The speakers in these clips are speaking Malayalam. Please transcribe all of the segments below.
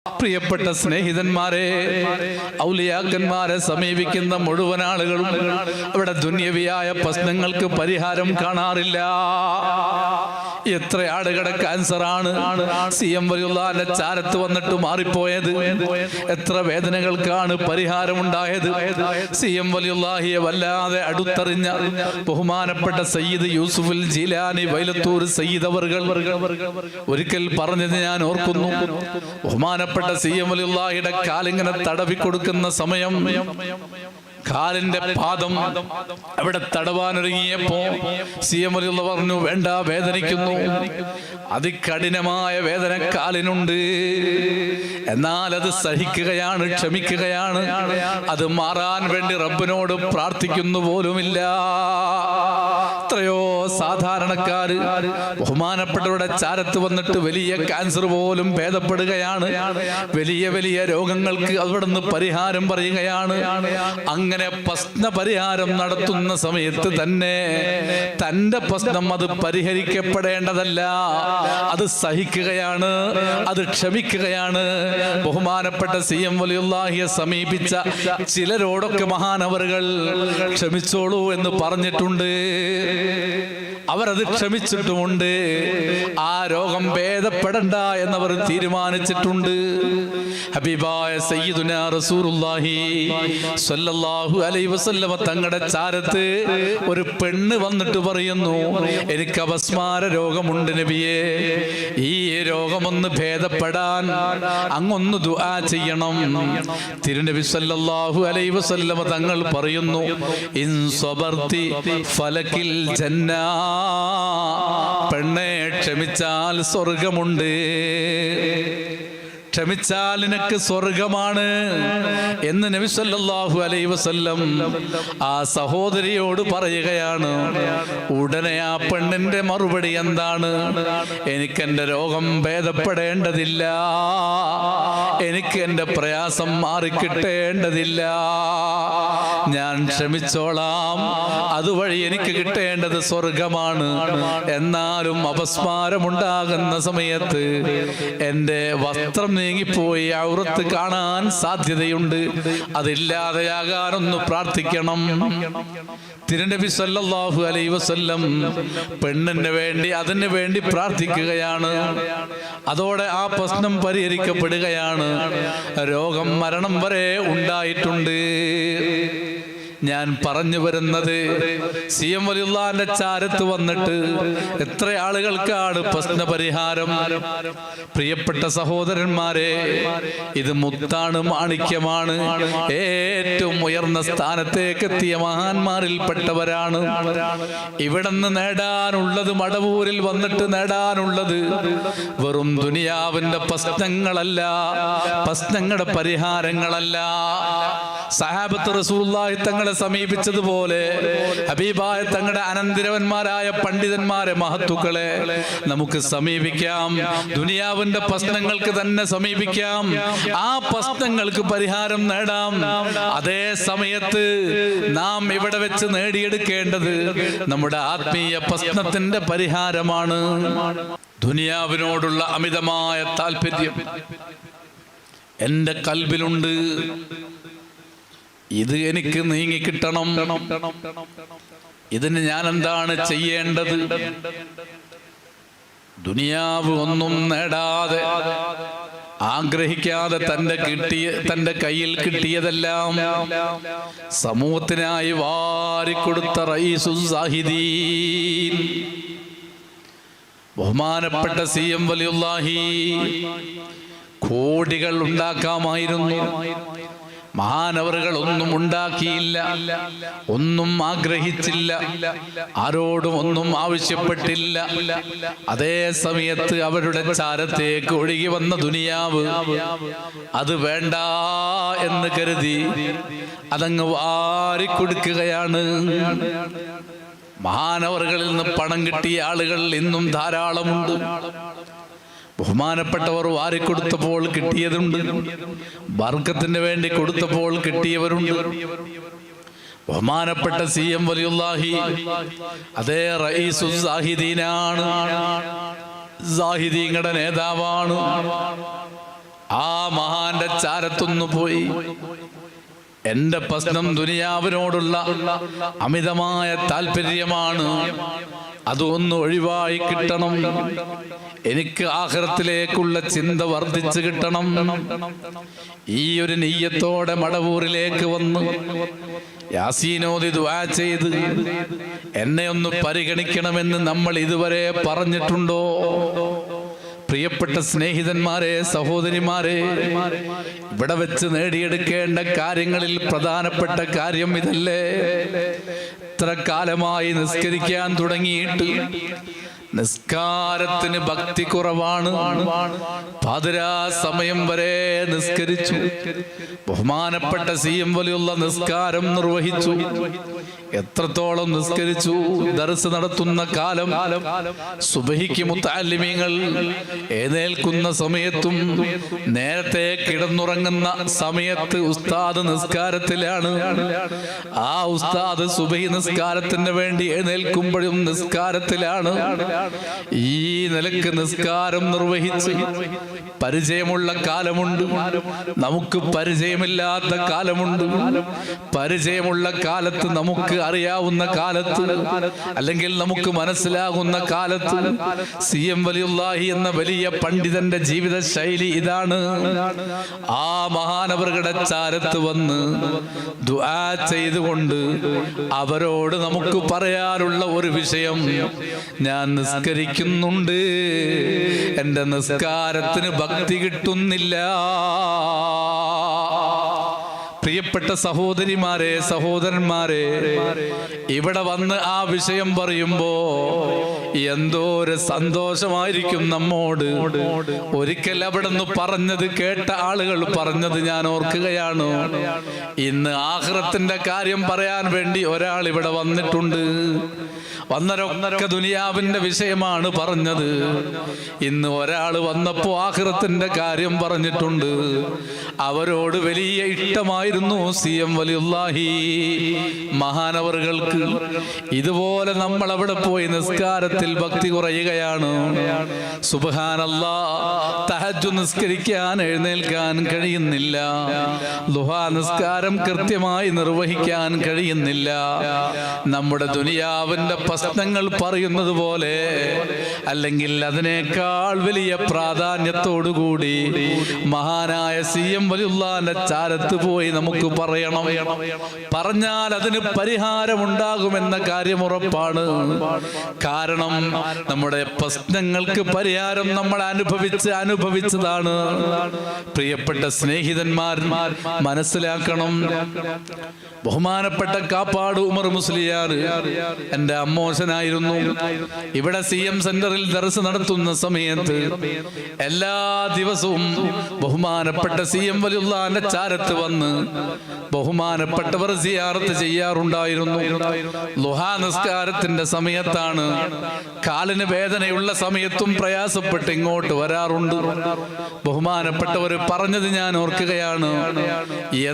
പ്രിയപ്പെട്ട സ്നേഹിതന്മാരെ, ഔലിയാക്കന്മാരെ സമീപിക്കുന്ന മുഴുവൻ ആളുകളും അവിടെ ദുന്യവിയായ പ്രശ്നങ്ങൾക്ക് പരിഹാരം കാണാറില്ല. എത്ര ആളുകളുടെ ക്യാൻസറാണ് CM വലിയുള്ളാന്റെ ചാരത്ത് വന്നിട്ട് മാറിപ്പോയത്. എത്ര വേദനകൾക്കാണ് പരിഹാരമുണ്ടായത്. CM വലിയുള്ളാഹിയെ വല്ലാതെ അടുത്തറിഞ്ഞ ബഹുമാനപ്പെട്ട സയ്യിദ് യൂസുഫുൽ ജീലാനി വൈലത്തൂർ സയ്യിദ് അവർകൾ ഒരിക്കൽ പറഞ്ഞത് ഞാൻ ഓർക്കുന്നു. ബഹുമാനപ്പെട്ട CM വലിയുള്ളാഹിയുടെ കാലിങ്ങനെ തടവി കൊടുക്കുന്ന സമയം കാലിന്റെ പാദം അവിടെ തടവാനൊരുങ്ങിയപ്പോ CM വലിയുള്ള പറഞ്ഞു, വേണ്ട, വേദനിക്കുന്നു, അതികഠിനമായ വേദന കാലിനുണ്ട്, എന്നാൽ അത് സഹിക്കുകയാണ്, ക്ഷമിക്കുകയാണ്, അത് മാറാൻ വേണ്ടി റബ്ബിനോട് പ്രാർത്ഥിക്കുന്നു പോലുമില്ല. എത്രയോ സാധാരണക്കാര് ബഹുമാനപ്പെട്ടവരുടെ ചാരത്ത് വന്നിട്ട് വലിയ ക്യാൻസർ പോലും ഭേദപ്പെടുകയാണ്, വലിയ വലിയ രോഗങ്ങൾക്ക് അവിടുന്ന് പരിഹാരം പറയുകയാണ്. അങ്ങനെ പ്രശ്ന പരിഹാരം നടത്തുന്ന സമയത്ത് തന്നെ തന്റെ പ്രശ്നം അത് പരിഹരിക്കപ്പെടേണ്ടതല്ല, അത് സഹിക്കുകയാണ്, അത് ക്ഷമിക്കുകയാണ്. ബഹുമാനപ്പെട്ട CM വലിയുള്ളാഹിയെ സമീപിച്ച ചിലരോടൊക്കെ മഹാനവറുകൾ ക്ഷമിച്ചോളൂ എന്ന് പറഞ്ഞിട്ടുണ്ട്. അവരത് ക്ഷമിച്ചിട്ടുമുണ്ട്. ആ രോഗം ഭേദപ്പെടണ്ട എന്നവർ തീരുമാനിച്ചിട്ടുണ്ട്. ഹബീബായ സയ്യിദുനാ റസൂലുള്ളാഹി സ്വല്ലല്ലാഹു അലൈഹി വസല്ലമ തങ്ങളുടെ ചാരത്ത് ഒരു പെണ്ണ് വന്നിട്ട് പറയുന്നു, എനിക്ക് അപസ്മാര രോഗമുണ്ട് നബിയേ, ഈ രോഗമൊന്ന് ഭേദപ്പെടാൻ അങ്ങൊന്ന് ദുആ ചെയ്യണം. തിരുനബി സ്വല്ലല്ലാഹു അലൈഹി വസല്ലമ തങ്ങൾ പറയുന്നു, ഇൻ സ്വബർതി ഫലകിൽ ജന്ന, പെണ്ണെ ക്ഷമിച്ചാൽ സ്വർഗമുണ്ട്, ക്ഷമിച്ചാൽ നിനക്ക് സ്വർഗമാണ് എന്ന് നബി സല്ലല്ലാഹു അലൈഹി വസല്ലം ആ സഹോദരിയോട് പറയുകയാണ്. ഉടനെ ആ പെണ്ണിന്റെ മറുപടി എന്താണ്? എനിക്കെന്റെ രോഗം ഭേദപ്പെടേണ്ടതില്ല, എനിക്ക് എന്റെ പ്രയാസം മാറിക്കിട്ടേണ്ടതില്ല, ഞാൻ ക്ഷമിച്ചോളാം, അതുവഴി എനിക്ക് കിട്ടേണ്ടത് സ്വർഗമാണ്. എന്നാലും അപസ്മാരമുണ്ടാകുന്ന സമയത്ത് എന്റെ വസ്ത്രം നീങ്ങിപ്പോയി ഔറത്ത് കാണാൻ സാധ്യതയുണ്ട്, അതില്ലാതെയാകാനൊന്ന് പ്രാർത്ഥിക്കണം. തിരുനബി സല്ലല്ലാഹു അലൈഹി വസല്ലം പെണ്ണിന് വേണ്ടി അതിനു വേണ്ടി പ്രാർത്ഥിക്കുകയാണ്. അതോടെ ആ പ്രശ്നം പരിഹരിക്കപ്പെടുകയാണ്. രോഗം മരണം വരെ ഉണ്ടായിട്ടുണ്ട്. ഞാൻ പറഞ്ഞു വരുന്നത്, CM വലിയുള്ളാന്റെ ചാരത്ത് വന്നിട്ട് എത്ര ആളുകൾക്കാണ് പ്രശ്ന പരിഹാരം. പ്രിയപ്പെട്ട സഹോദരന്മാരെ, ഇത് മുത്താണ്, മാണിക്യമാണ്, ഏറ്റവും ഉയർന്ന സ്ഥാനത്തേക്ക് എത്തിയ മഹാന്മാരിൽപ്പെട്ടവരാണ്. ഇവിടുന്ന് നേടാനുള്ളത്, മടവൂരിൽ വന്നിട്ട് നേടാനുള്ളത് വെറും ദുനിയാവിന്റെ പ്രശ്നങ്ങളല്ല, പ്രശ്നങ്ങളുടെ പരിഹാരങ്ങളല്ല. സഹാബത്ത് റസൂലുള്ളാഹി തങ്ങളെ സമീപിച്ചതുപോലെ ഹബീബായ തങ്ങളുടെ അനന്തരവന്മാരായ പണ്ഡിതന്മാരെ, മഹത്തുക്കളെ നമുക്ക് സമീപിക്കാം. ദുനിയാവിന്റെ പ്രശ്നങ്ങൾക്ക് തന്നെ സമീപിക്കാം, ആ പ്രശ്നങ്ങൾക്ക് പരിഹാരം നേടാം. അതേ സമയത്ത് നാം ഇവിടെ വെച്ച് നേടിയെടുക്കേണ്ടത് നമ്മുടെ ആത്മീയ പ്രശ്നത്തിന്റെ പരിഹാരമാണ്. ദുനിയാവിനോടുള്ള അമിതമായ താല്പര്യം എന്റെ കൽബിലുണ്ട്, ഇത് എനിക്ക് നീങ്ങിക്കിട്ടണം, ഇതിന് ഞാൻ എന്താണ് ചെയ്യേണ്ടത്? ദുനിയാവ് ഒന്നും നേടാതെ, ആഗ്രഹിക്കാതെ തന്റെ കയ്യിൽ കിട്ടിയതെല്ലാം സമൂഹത്തിനായി വാരിക്കൊടുത്ത റഈസുസ് സാഹിദീൻ ബഹുമാനപ്പെട്ട CM വലിയുള്ളാഹി കോടികൾ ഉണ്ടാക്കാമായിരുന്നു. മഹാനവറുകൾ ഒന്നും ഉണ്ടാക്കിയില്ല, ഒന്നും ആഗ്രഹിച്ചില്ല, ആരോടും ഒന്നും ആവശ്യപ്പെട്ടില്ല. അതേ സമയത്ത് അവരുടെ ചാരത്തേക്ക് ഒഴുകി വന്ന ദുനിയാവ് അത് വേണ്ട എന്ന് കരുതി അതങ്ങ് വാരിക്കൊടുക്കുകയാണ്. മഹാനവറുകളിൽ നിന്ന് പണം കിട്ടിയ ആളുകൾ ഇന്നും ധാരാളമുണ്ട്. ബഹുമാനപ്പെട്ടവർ വാരിക്കൊടുത്തപ്പോൾ കിട്ടിയതുണ്ട്, ബർക്കത്തിന് വേണ്ടി കൊടുത്തപ്പോൾ കിട്ടിയവരുണ്ട്. ബഹുമാനപ്പെട്ട CM വലിയുള്ളാഹി അതേ റഈസുസ് സാഹിദീനാണ്, സാഹിദീങ്ങളുടെ നേതാവാണ്. ആ മഹാന്റെ ചാരത്തൊന്നു പോയി. എന്റെ പ്രശ്നം ദുനിയാവിനോടുള്ള അമിതമായ താല്പര്യമാണ്, അതൊന്ന് ഒഴിവായി കിട്ടണം. എനിക്ക് ആഖിറത്തിലേക്കുള്ള ചിന്ത വർദ്ധിച്ചു കിട്ടണം. ഈ ഒരു നിയ്യത്തോടെ മടവൂരിലേക്ക് വന്ന് യാസീനോദി ദുആ ചെയ്ത് എന്നെ ഒന്ന് പരിഗണിക്കണമെന്ന് നമ്മൾ ഇതുവരെ പറഞ്ഞിട്ടുണ്ടോ? പ്രിയപ്പെട്ട സ്നേഹിതന്മാരെ, സഹോദരിമാരെ, ഇവിടെ വെച്ച് നേടിയെടുക്കേണ്ട കാര്യങ്ങളിൽ പ്രധാനപ്പെട്ട കാര്യം ഇതല്ലേ? ഇത്ര കാലമായി നിസ്കരിക്കാൻ തുടങ്ങിയിട്ട് നിസ്കാരത്തിന് ഭക്തി കുറവാണ്. പാതിരാ സമയം വരെ നിസ്കരിച്ചു. ബഹുമാനപ്പെട്ട CM വലിയുള്ള നിസ്കാരം നിർവഹിച്ചു. എത്രത്തോളം നിസ്കരിച്ചു? ദർസ് നടത്തുന്ന കാലം സുബഹിക്ക് മുത്തഅല്ലിമീങ്ങൾ എഴുന്നേൽക്കുന്ന സമയത്തും നേരത്തെ കിടന്നുറങ്ങുന്ന സമയത്ത് ഉസ്താദ് നിസ്കാരത്തിലാണ്. ആ ഉസ്താദ് സുബഹി നിസ്കാരത്തിന് വേണ്ടി എഴുന്നേൽക്കുമ്പോഴും നിസ്കാരത്തിലാണ്. ഈ നിലക്ക് നിസ്കാരം നിർവഹിച്ച് പരിചയമുള്ള കാലമുണ്ട്, നമുക്ക് പരിചയമില്ലാത്ത കാലമുണ്ട്. പരിചയമുള്ള കാലത്ത്, നമുക്ക് അറിയാവുന്ന കാലത്ത്, അല്ലെങ്കിൽ നമുക്ക് മനസ്സിലാകുന്ന കാലത്ത് CM വലിയുള്ളാഹി എന്ന വലിയ പണ്ഡിതന്റെ ജീവിത ശൈലി ഇതാണ്. ആ മഹാനവറുകളുടെ ചാരത്ത് വന്ന് ദുആ ചെയ്തുകൊണ്ട് അവരോട് നമുക്ക് പറയാനുള്ള ഒരു വിഷയം, ഞാൻ നിസ്കരിക്കുന്നുണ്ട്, എന്റെ നിസ്കാരത്തിന് ഭക്തി കിട്ടുന്നില്ല. പ്രിയപ്പെട്ട സഹോദരിമാരെ, സഹോദരന്മാരെ, ഇവിടെ വന്ന് ആ വിഷയം പറയുമ്പോ എന്തോ ഒരു സന്തോഷമായിരിക്കും നമ്മോട്. ഒരിക്കൽ അവിടെ നിന്ന് പറഞ്ഞത് കേട്ട ആളുകൾ പറഞ്ഞത് ഞാൻ ഓർക്കുകയാണ്. ഇന്ന് ആഖിറത്തിന്റെ കാര്യം പറയാൻ വേണ്ടി ഒരാൾ ഇവിടെ വന്നിട്ടുണ്ട്. വന്നരൊക്കെ ദുനിയാവിന്റെ വിഷയമാണ് പറഞ്ഞത്. ഇന്ന് ഒരാൾ വന്നപ്പോ ആഖിറത്തിന്റെ കാര്യം പറഞ്ഞിട്ടുണ്ട്. അവരോട് വലിയ ഇഷ്ടമായിരുന്നു CM വലിയുള്ളാഹി മഹാനവറുകൾക്ക്. ഇതുപോലെ നമ്മൾ അവിടെ പോയി നിസ്കാരത്തിൽ ഭക്തി കുറയുകയാണ്. സുബ്ഹാനല്ലാഹ്, തഹജ്ജുദ് നിസ്കരിക്കാൻ എഴുന്നേൽക്കാൻ കഴിയുന്നില്ല. ദുഹാ നിസ്കാരം കൃത്യമായി നിർവഹിക്കാൻ കഴിയുന്നില്ല. നമ്മുടെ ദുനിയാവിന്റെ പ്രശ്നങ്ങൾ പറയുന്നത് പോലെ, അല്ലെങ്കിൽ അതിനേക്കാൾ വലിയ പ്രാധാന്യത്തോടുകൂടി മഹാനായ CM വലിയുള്ളാന്റെ ചാരത്ത് പോയി നമുക്ക് പറയണം. പറഞ്ഞാൽ അതിന് പരിഹാരമുണ്ടാകുമെന്ന കാര്യം ഉറപ്പാണ്. കാരണം നമ്മുടെ പ്രശ്നങ്ങൾക്ക് പരിഹാരം നമ്മൾ അനുഭവിച്ചതാണ്. പ്രിയപ്പെട്ട സ്നേഹിതന്മാർ മനസ്സിലാക്കണം. ബഹുമാനപ്പെട്ട കാപ്പാട് ഉമർ മുസ്ലിയാർ എന്റെ അമ്മോശനായിരുന്നു. ഇവിടെ CM സെന്ററിൽ ദർസ് നടത്തുന്ന സമയത്ത് എല്ലാ ദിവസവും ബഹുമാനപ്പെട്ട CM വലിയുള്ളാന്റെ ചാരത്ത് വന്ന് ബഹുമാനപ്പെട്ടവർ സിയാറത്ത് ചെയ്യാറുണ്ടായിരുന്നു. ളുഹാ നിസ്കാരത്തിന്റെ സമയത്താണ്. കാലിന് വേദനയുള്ള സമയത്തും പ്രയാസപ്പെട്ട് ഇങ്ങോട്ട് വരാറുണ്ട്. ബഹുമാനപ്പെട്ടവർ പറഞ്ഞത് ഞാൻ ഓർക്കുകയാണ്,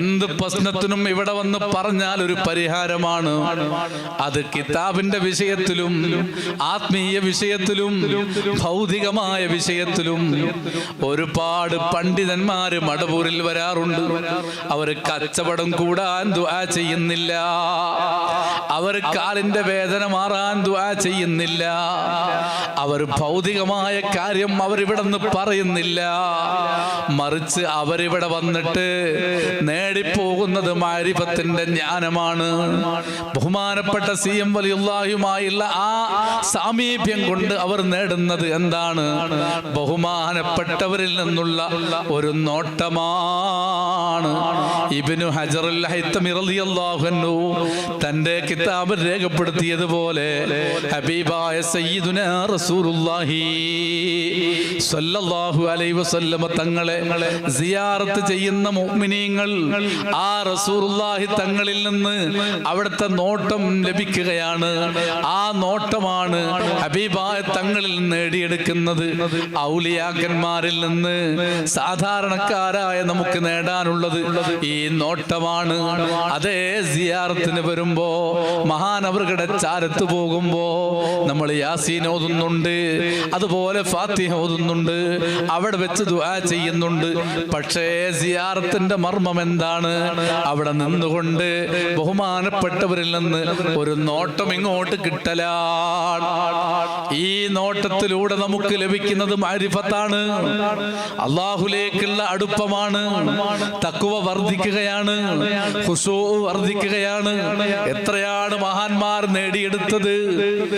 എന്ത് പ്രശ്നത്തിനും ഇവിടെ വന്ന് പറഞ്ഞാൽ ഒരു പരിഹാരമാണ്. അത് കിതാബിന്റെ വിഷയത്തിലും ആത്മീയ വിഷയത്തിലും ഭൗതികമായ വിഷയത്തിലും ഒരുപാട് പണ്ഡിതന്മാര് മടവൂരിൽ വരാറുണ്ട്. അവർ കച്ചവടം കൂടാൻ ദുആ ചെയ്യുന്നില്ല. അവർ കാലിന്റെ വേദന മാറാൻ ദുആ ചെയ്യുന്നില്ല. അവർ ഭൗതികമായ കാര്യം അവരിവിടെ നിന്ന് പറയുന്നില്ല. മറിച്ച് അവരിവിടെ വന്നിട്ട് നേടിപ്പോകുന്നത് മാരിഫത്തിന്റെ ജ്ഞാനമാണ്. ബഹുമാനപ്പെട്ട CM വലിയുള്ളാഹിയുമായുള്ള ആ സാമീപ്യം കൊണ്ട് അവർ നേടുന്നത് എന്താണ്? ബഹുമാനപ്പെട്ടവരിൽ നിന്നുള്ള ഒരു നോട്ടമാണ്. ഇബ്നു ഹജറുൽ ഹൈതമി റളിയല്ലാഹു അൻഹു തന്റെ കിതാബിൽ രേഖപ്പെടുത്തിയതുപോലെ ഹബീബായ സയ്യിദുനാ റസൂലുള്ളാഹി സ്വല്ലല്ലാഹു അലൈഹി വസല്ലം തങ്ങളെ സിയാറത്ത് ചെയ്യുന്ന മുഅ്മിനീങ്ങൾ ആ റസൂലുള്ളാഹി തങ്ങളിൽ നിന്ന് അവിടുത്തെ നോട്ടം ലഭിക്കുകയാണ്. ആ നോട്ടമാണ് ഹബീബായ തങ്ങളിൽ നേടിയെടുക്കുന്നത്. ഔലിയാക്കന്മാരിൽ നിന്ന് സാധാരണക്കാരായ നമുക്ക് നേടാനുള്ളത് ഈ നോട്ടമാണ്. അതേ സിയാറത്തിന് വരുമ്പോ മഹാനവറുകളുടെ ചാരത്ത് പോകുമ്പോ നമ്മൾ യാസീൻ ഓതുന്നുണ്ട്, അതുപോലെ ഫാത്തിഹ ഓതുന്നുണ്ട്, അവിടെ വെച്ച് ദുആ ചെയ്യുന്നുണ്ട്. പക്ഷേ സിയാറത്തിന്റെ മർമ്മം എന്താണ്? അവിടെ നിന്നുകൊണ്ട് ബഹുമാനപ്പെട്ടവരിൽ നിന്ന് ഒരു നോട്ടം ഇങ്ങോട്ട് കിട്ടലാണ്. ഈ നോട്ടത്തിലൂടെ നമുക്ക് ലഭിക്കുന്നത് മാരിഫത്താണ്, അള്ളാഹുലേക്കുള്ള അടുപ്പമാണ്, തഖ്വ വർദ്ധിക്കുകയാണ്, ഖുശൂ വർദ്ധിക്കുകയാണ്. എത്രയാണ് മഹാന്മാർ നേടിയെടുത്തത്?